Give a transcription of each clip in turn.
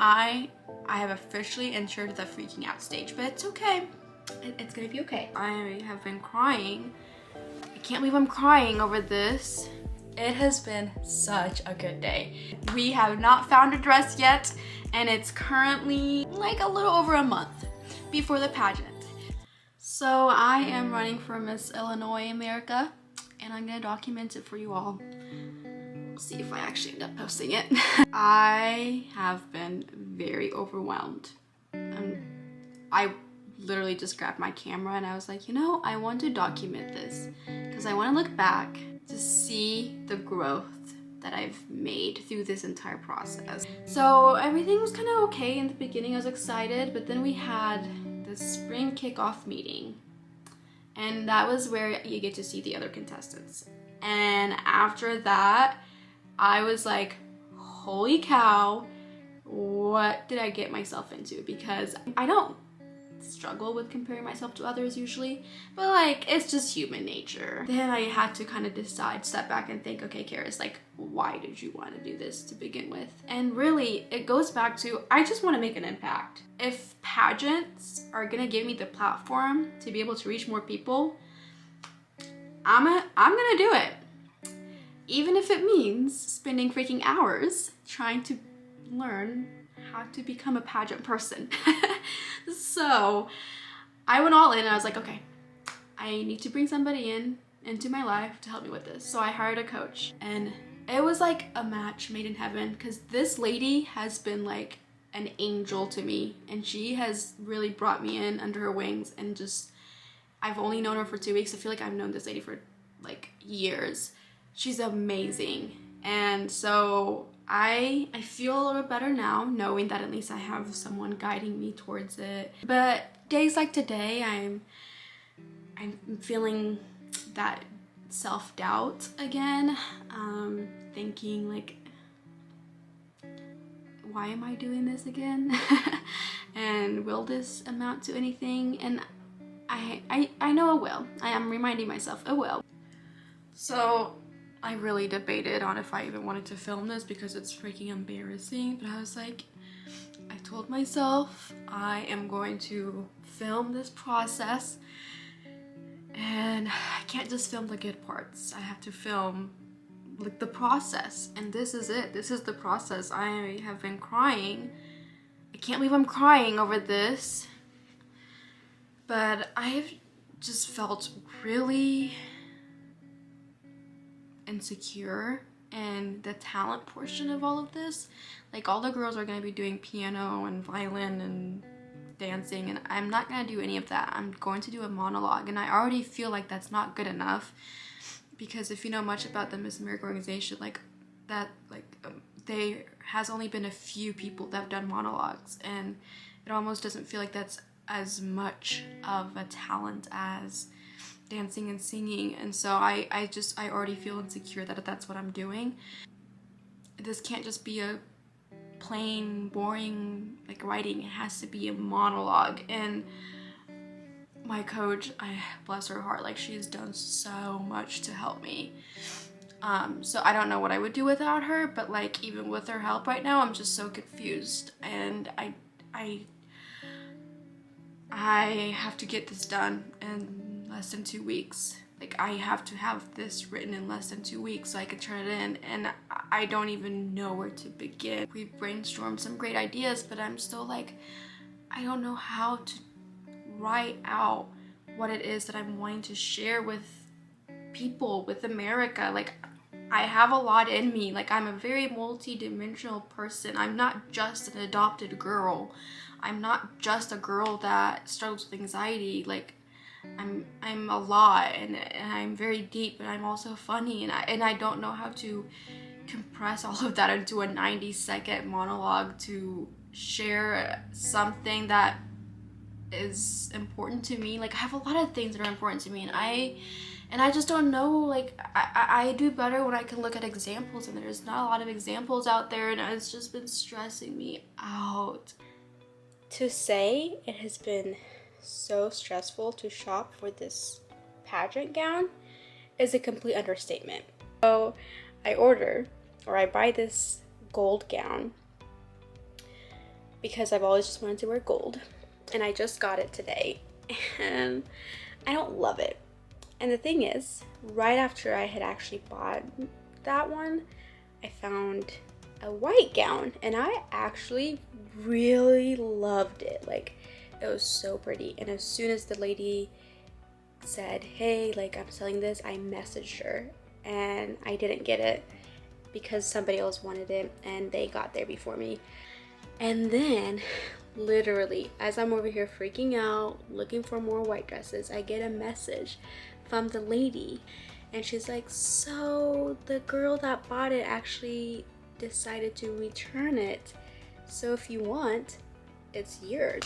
I have officially entered the freaking out stage, but it's okay. It's gonna be okay. I have been crying. I can't believe I'm crying over this. It has been such a good day. We have not found a dress yet, and it's currently like a little over a month before the pageant. So I am running for Miss Illinois America, and I'm gonna document it for you all. See if I actually end up posting it. I have been very overwhelmed. I literally just grabbed my camera and I was like, you know, I want to document this because I want to look back to see the growth that I've made through this entire process. So everything was kind of okay in the beginning. I was excited, but then we had the spring kickoff meeting, and that was where you get to see the other contestants. And after that, I was like, holy cow, what did I get myself into? Because I don't struggle with comparing myself to others usually, but like, it's just human nature. Then I had to kind of decide, step back and think, okay, Karis, like, why did you want to do this to begin with? And really, it goes back to, I just want to make an impact. If pageants are gonna give me the platform to be able to reach more people, I'm gonna do it. Even if it means spending freaking hours trying to learn how to become a pageant person. So I went all in and I was like, okay, I need to bring somebody into my life to help me with this. So I hired a coach, and it was like a match made in heaven, because this lady has been like an angel to me, and she has really brought me in under her wings. And just, I've only known her for 2 weeks. I feel like I've known this lady for like years. She's amazing. And so I feel a little better now, knowing that at least I have someone guiding me towards it. But days like today, I'm feeling that self-doubt again, thinking like, why am I doing this again? And will this amount to anything? And I know it will. I am reminding myself it will. So I really debated on if I even wanted to film this because it's freaking embarrassing, but I was like, I told myself I am going to film this process, and I can't just film the good parts. I have to film like the process, and this is it. This is the process. I have been crying. I can't believe I'm crying over this, but I have just felt really insecure in the talent portion of all of this. Like, all the girls are going to be doing piano and violin and dancing, and I'm not going to do any of that. I'm going to do a monologue, and I already feel like that's not good enough, because if you know much about the Miss America organization, there has only been a few people that have done monologues, and it almost doesn't feel like that's as much of a talent as dancing and singing. And so I already feel insecure that that's what I'm doing. This can't just be a plain boring like writing. It has to be a monologue. And my coach, bless her heart, like, she's done so much to help me. So I don't know what I would do without her, but like, even with her help right now, I'm just so confused, and I have to get this done in less than 2 weeks. Like, I have to have this written in less than 2 weeks so I can turn it in, and I don't even know where to begin. We brainstormed some great ideas, but I'm still like, I don't know how to write out what it is that I'm wanting to share with people, with America. Like, I have a lot in me. Like, I'm a very multi-dimensional person. I'm not just an adopted girl. I'm not just a girl that struggles with anxiety. Like, I'm a lot, and I'm very deep, and I'm also funny, and I don't know how to compress all of that into a 90-second monologue to share something that is important to me. Like, I have a lot of things that are important to me, and I just don't know. Like, I do better when I can look at examples, and there's not a lot of examples out there, and it's just been stressing me out. To say it has been so stressful to shop for this pageant gown is a complete understatement. So I buy this gold gown, because I've always just wanted to wear gold, and I just got it today, and I don't love it. And the thing is, right after I had actually bought that one, I found a white gown, and I actually really loved it. Like, it was so pretty. And as soon as the lady said, hey, like, I'm selling this, I messaged her, and I didn't get it because somebody else wanted it and they got there before me. And then literally, as I'm over here freaking out looking for more white dresses, I get a message from the lady, and she's like, so the girl that bought it actually decided to return it, so if you want, it's yours.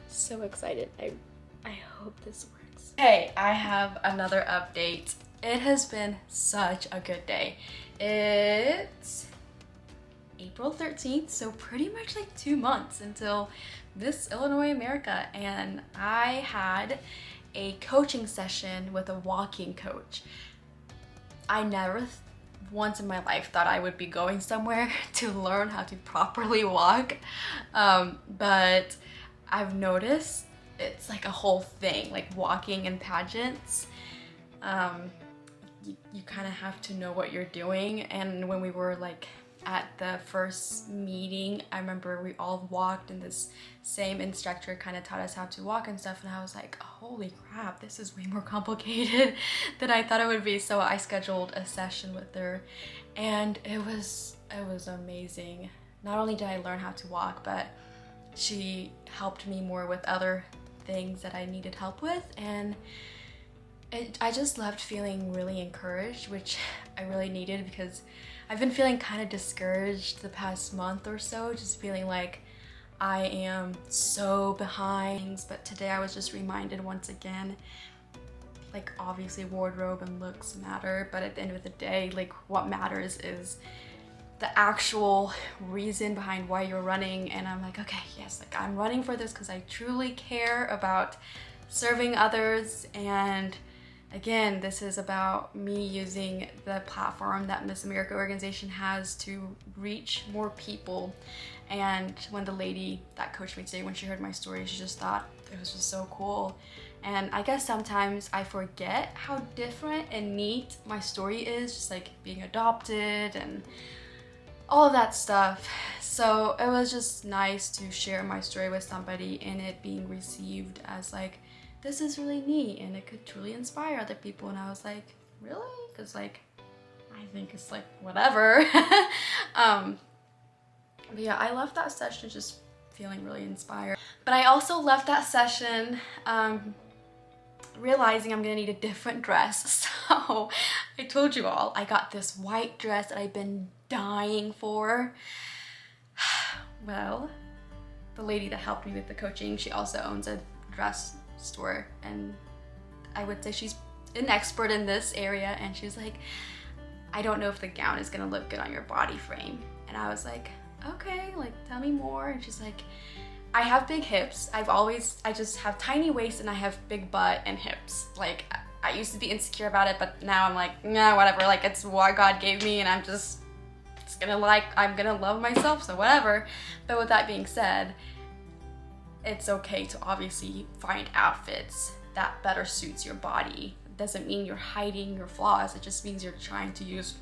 So excited. I hope this works. Hey, I have another update. It has been such a good day. It's April 13th, so pretty much like 2 months until Miss Illinois America, and I had a coaching session with a walking coach. I never once in my life thought I would be going somewhere to learn how to properly walk, but I've noticed it's like a whole thing, like walking in pageants. You kind of have to know what you're doing, and when we were like at the first meeting, I remember we all walked and this same instructor kind of taught us how to walk and stuff, and I was like, holy crap, this is way more complicated than I thought it would be. So I scheduled a session with her, and it was amazing. Not only did I learn how to walk, but she helped me more with other things that I needed help with, and I just left feeling really encouraged, which I really needed, because I've been feeling kind of discouraged the past month or so, just feeling like I am so behind. But today I was just reminded once again, like, obviously wardrobe and looks matter, but at the end of the day, like, what matters is the actual reason behind why you're running. And I'm like, okay, yes, like, I'm running for this because I truly care about serving others, and again, this is about me using the platform that Miss America organization has to reach more people. And when the lady that coached me today, when she heard my story, she just thought it was just so cool. And I guess sometimes I forget how different and neat my story is, just like being adopted and all of that stuff. So it was just nice to share my story with somebody and it being received as like, this is really neat and it could truly inspire other people. And I was like, really? Because like, I think it's like whatever. But yeah, I left that session just feeling really inspired. But I also left that session realizing I'm gonna need a different dress. So I told you all, I got this white dress that I've been dying for. Well, the lady that helped me with the coaching, she also owns a dress store, and I would say she's an expert in this area, and she's like, I don't know if the gown is gonna look good on your body frame. And I was like, okay, like, tell me more. And she's like, I have big hips. I just have tiny waist and I have big butt and hips. Like, I used to be insecure about it, but now I'm like, nah, whatever. Like, it's what God gave me, and I'm gonna love myself, so whatever. But with that being said, it's okay to obviously find outfits that better suits your body. It doesn't mean you're hiding your flaws. It just means you're trying to use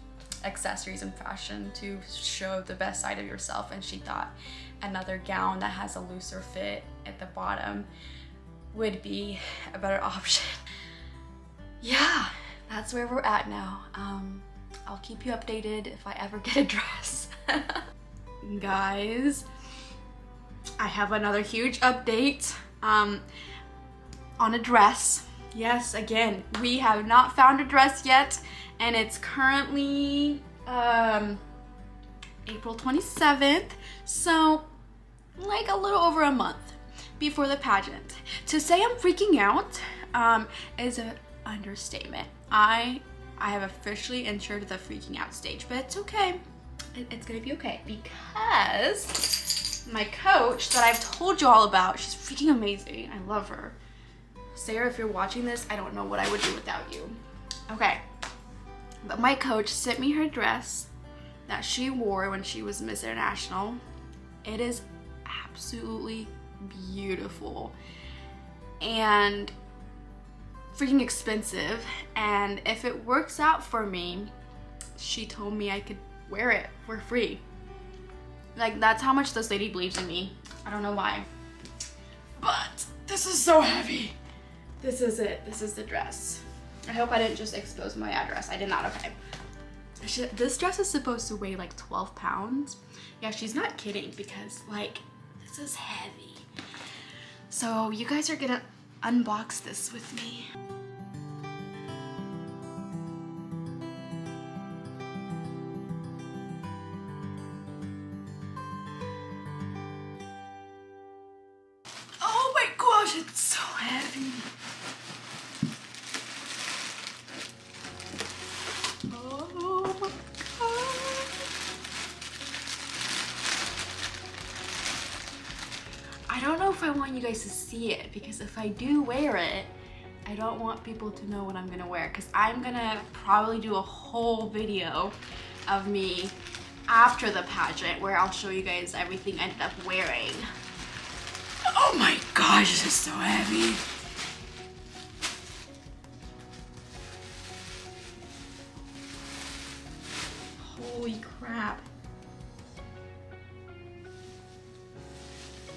accessories and fashion to show the best side of yourself. And she thought another gown that has a looser fit at the bottom would be a better option. Yeah, that's where we're at now. I'll keep you updated if I ever get a dress. Guys, I have another huge update on a dress. Yes, again, we have not found a dress yet, and it's currently April 27th, so like a little over a month before the pageant. To say I'm freaking out is an understatement. I have officially entered the freaking out stage, but it's okay. It's gonna be okay, because my coach that I've told you all about, she's freaking amazing. I love her. Sarah, if you're watching this, I don't know what I would do without you. Okay, but my coach sent me her dress that she wore when she was Miss International. It is absolutely beautiful and freaking expensive, and if it works out for me, she told me I could wear it for free. Like, that's how much this lady believes in me. I don't know why, but this is so heavy. This is it. This is the dress. I hope I didn't just expose my address. I did not. Okay. This dress is supposed to weigh like 12 pounds. Yeah, she's not kidding, because like, this is heavy. So you guys are gonna unbox this with me. Oh my gosh, it's so heavy. Oh my god. I don't know if I want you guys to see it, because if I do wear it, I don't want people to know what I'm gonna wear, because I'm gonna probably do a whole video of me after the pageant where I'll show you guys everything I ended up wearing. Oh my gosh, this is so heavy. Holy crap.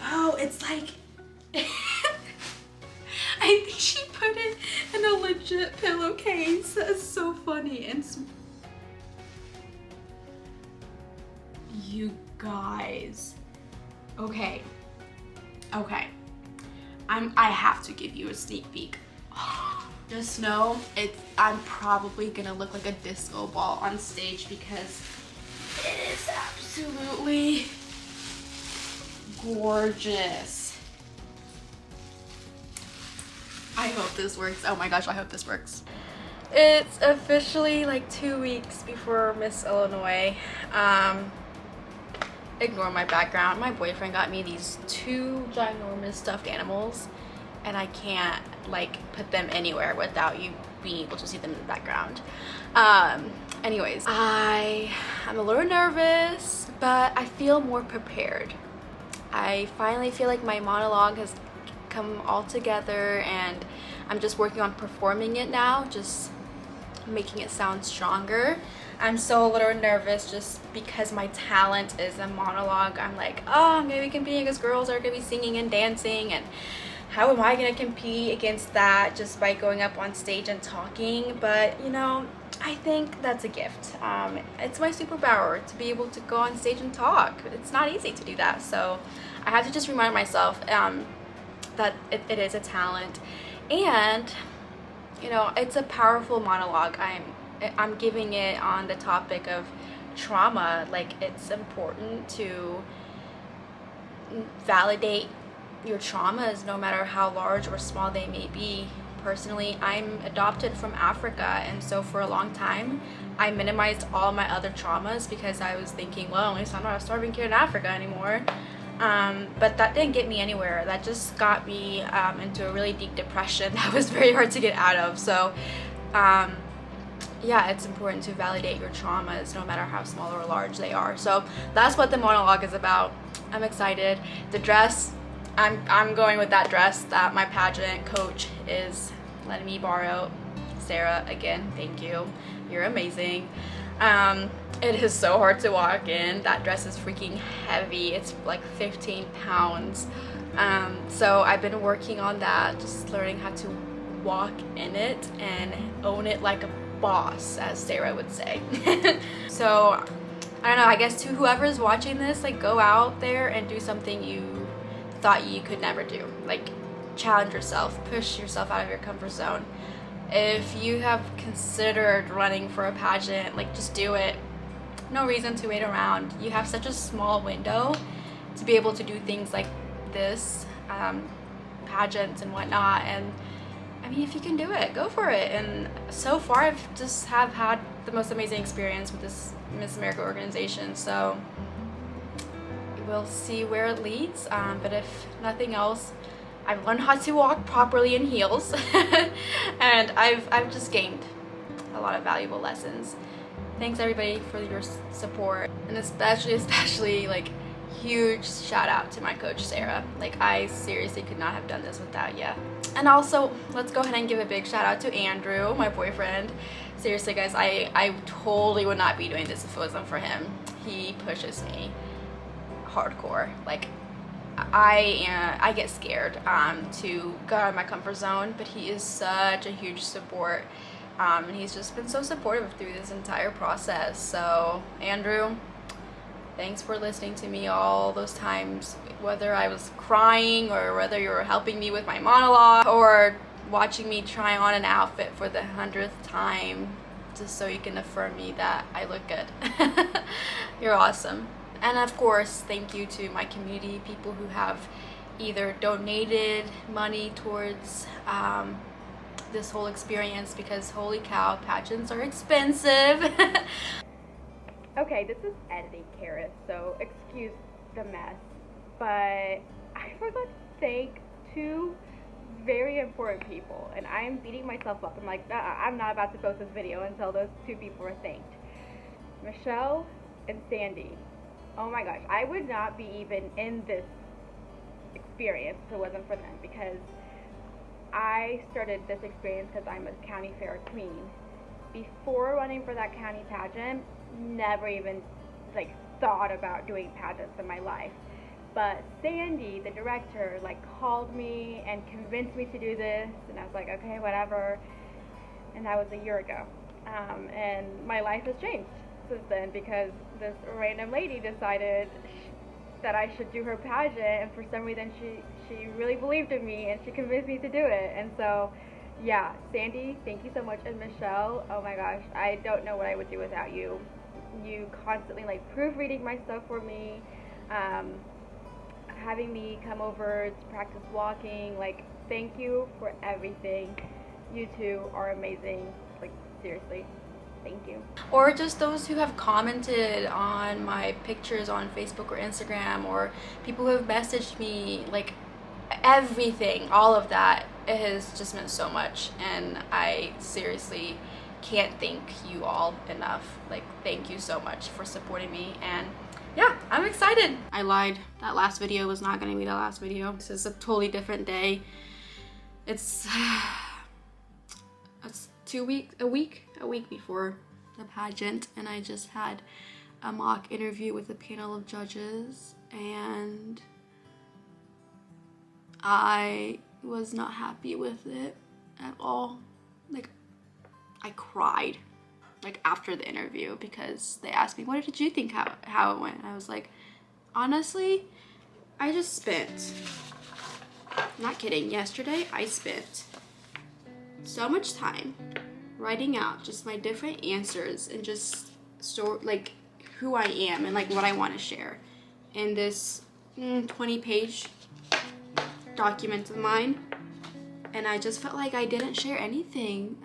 Oh, it's like, I think she put it in a legit pillowcase. That's so funny. And you guys, okay. I have to give you a sneak peek. Just know I'm probably gonna look like a disco ball on stage, because it is absolutely gorgeous. I hope this works. Oh my gosh, I hope this works. It's officially like 2 weeks before Miss Illinois. Ignore my background. My boyfriend got me these 2 ginormous stuffed animals, and I can't like put them anywhere without you being able to see them in the background. Anyways, I'm a little nervous, but I feel more prepared. I finally feel like my monologue has come all together, and I'm just working on performing it now, just making it sound stronger. I'm so a little nervous just because my talent is a monologue. I'm like, oh, I'm gonna be competing against girls that are gonna be singing and dancing, and how am I gonna compete against that just by going up on stage and talking? But you know, I think that's a gift. It's my superpower to be able to go on stage and talk. It's not easy to do that, so I have to just remind myself that it is a talent, and you know, it's a powerful monologue. I'm giving it on the topic of trauma. Like, it's important to validate your traumas, no matter how large or small they may be. Personally, I'm adopted from Africa, and so for a long time I minimized all my other traumas because I was thinking, well, at least I'm not a starving kid in Africa anymore. But that didn't get me anywhere. That just got me into a really deep depression that was very hard to get out of. So yeah, it's important to validate your traumas, no matter how small or large they are. So that's what the monologue is about. I'm excited. The dress, I'm going with that dress that my pageant coach is letting me borrow. Sarah, again, thank you. You're amazing. It is so hard to walk in. That dress is freaking heavy. It's like 15 pounds. So I've been working on that, just learning how to walk in it and own it like a boss, as Sarah would say. So I don't know, I guess to whoever's watching this, like, go out there and do something you thought you could never do. Like, challenge yourself, push yourself out of your comfort zone. If you have considered running for a pageant, like, just do it. No reason to wait around. You have such a small window to be able to do things like this, pageants and whatnot, and I mean, if you can do it, go for it. And so far I've just had the most amazing experience with this Miss America organization, so we'll see where it leads. But if nothing else, I've learned how to walk properly in heels and I've just gained a lot of valuable lessons. Thanks everybody for your support, and especially like huge shout out to my coach Sarah. Like, I seriously could not have done this without you. And also, let's go ahead and give a big shout out to Andrew, my boyfriend. Seriously guys, I totally would not be doing this if it wasn't for him. He pushes me hardcore. Like, I get scared to go out of my comfort zone, but he is such a huge support. And he's just been so supportive through this entire process. So Andrew, thanks for listening to me all those times, whether I was crying or whether you were helping me with my monologue or watching me try on an outfit for the 100th time just so you can affirm me that I look good. You're awesome. And of course, thank you to my community, people who have either donated money towards this whole experience, because holy cow, pageants are expensive. Okay, this is editing, Karis, so excuse the mess, but I forgot to thank two very important people, and I'm beating myself up. I'm like, I'm not about to post this video until those two people are thanked. Michelle and Sandy. Oh my gosh, I would not be even in this experience if it wasn't for them, because I started this experience because I'm a county fair queen. Before running for that county pageant, never even like thought about doing pageants in my life. But Sandy, the director, like called me and convinced me to do this, and I was like, okay, whatever. And that was a year ago. And my life has changed since then, because this random lady decided that I should do her pageant, and for some reason she really believed in me and she convinced me to do it. And so yeah, Sandy, thank you so much. And Michelle, oh my gosh, I don't know what I would do without you. You constantly like proofreading my stuff for me, having me come over to practice walking. Like, thank you for everything. You two are amazing. Like, seriously, thank you. Or just those who have commented on my pictures on Facebook or Instagram, or people who have messaged me, like everything, all of that. It has just meant so much, and I seriously can't thank you all enough. Like, thank you so much for supporting me, and yeah, I'm excited. I lied. That last video was not going to be the last video. This is a totally different day. It's a week before the pageant, and I just had a mock interview with a panel of judges, and I was not happy with it at all. Like, I cried like after the interview, because they asked me, what did you think how it went? And I was like, honestly, I just spent, not kidding, yesterday I spent so much time writing out just my different answers and just like who I am and like what I want to share in this 20-page document of mine, and I just felt like I didn't share anything,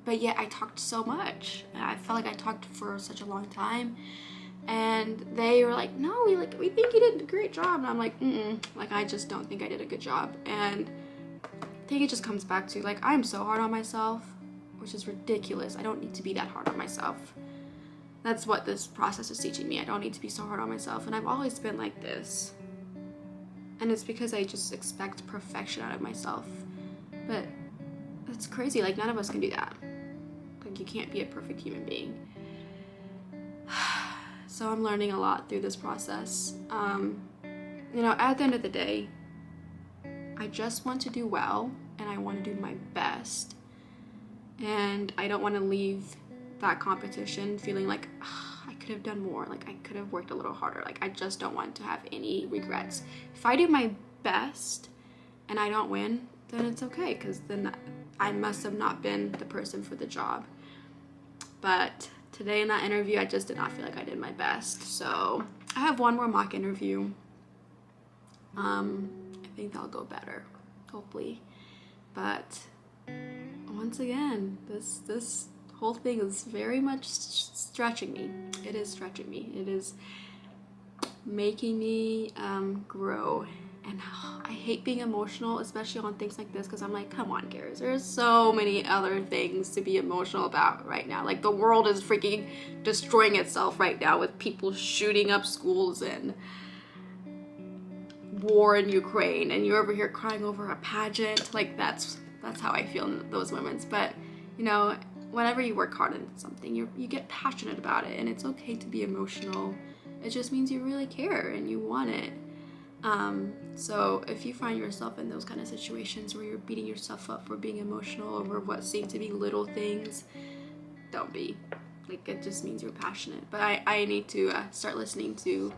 but yet I talked so much. I felt like I talked for such a long time, and they were like, no, we think you did a great job, and I'm like, like, I just don't think I did a good job. And I think it just comes back to, like, I'm so hard on myself, which is ridiculous. I don't need to be that hard on myself. That's what this process is teaching me. I don't need to be so hard on myself, and I've always been like this. And it's because I just expect perfection out of myself. But it's crazy, like, none of us can do that. Like, you can't be a perfect human being. So I'm learning a lot through this process. You know, at the end of the day, I just want to do well, and I want to do my best. And I don't want to leave that competition feeling like, I could have done more, like I could have worked a little harder. Like, I just don't want to have any regrets. If I do my best and I don't win, then it's okay, because then I must have not been the person for the job. But today in that interview, I just did not feel like I did my best. So I have one more mock interview. I think that'll go better, hopefully. But once again, this whole thing is very much stretching me. It is stretching me. It is making me grow And I hate being emotional, especially on things like this, because I'm like, come on, Karis, there's so many other things to be emotional about right now. Like, the world is freaking destroying itself right now with people shooting up schools and war in Ukraine, and you're over here crying over a pageant. Like, that's how I feel in those moments. But, you know, whenever you work hard on something, you get passionate about it, and it's okay to be emotional. It just means you really care and you want it. So if you find yourself in those kind of situations where you're beating yourself up for being emotional over what seem to be little things, don't be. Like, it just means you're passionate. But I need to start listening to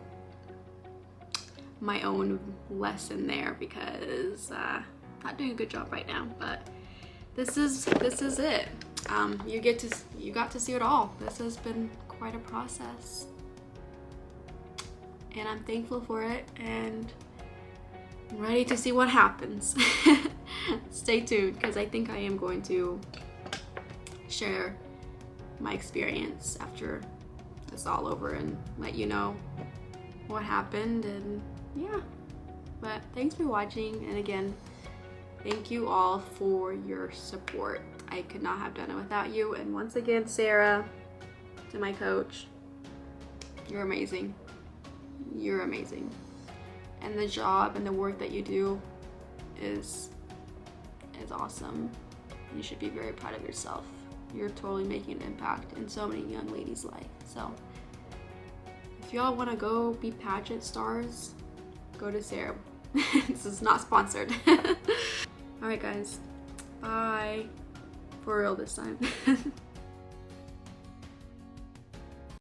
my own lesson there, because not doing a good job right now. But this is it. You got to see it all. This has been quite a process, and I'm thankful for it, and I'm ready to see what happens. Stay tuned, because I think I am going to share my experience after it's all over and let you know what happened. And yeah, but thanks for watching, and again, thank you all for your support. I could not have done it without you. And once again, Sarah, to my coach, you're amazing. You're amazing. And the job and the work that you do is awesome. You should be very proud of yourself. You're totally making an impact in so many young ladies' life. So if y'all want to go be pageant stars, go to Sarah. This is not sponsored. Alright guys, bye. For real this time.